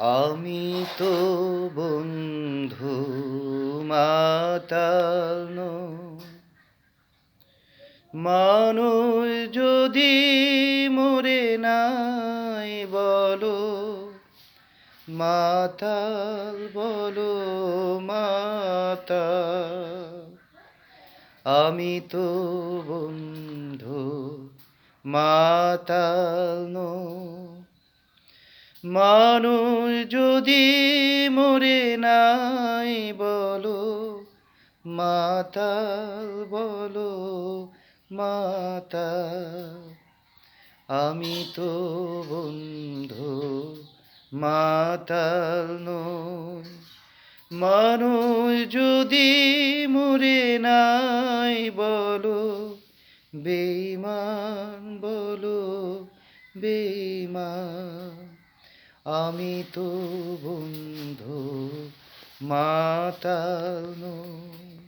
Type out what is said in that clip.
আমি তো বন্ধু মাতাল নই। মানুষ যদি মরে নাই বলো মাতাল, বলো মাতাল। আমি তো বন্ধু মাতাল নই। মানুষ যদি মরে নাই বলো মাতাল, বলো মাতাল। আমি তো বন্ধু মাতাল নই। মানুষ যদি মরে নাই বলো বেঈমান, বলো বেঈমান। আমি তো বন্ধু মাতাল নই।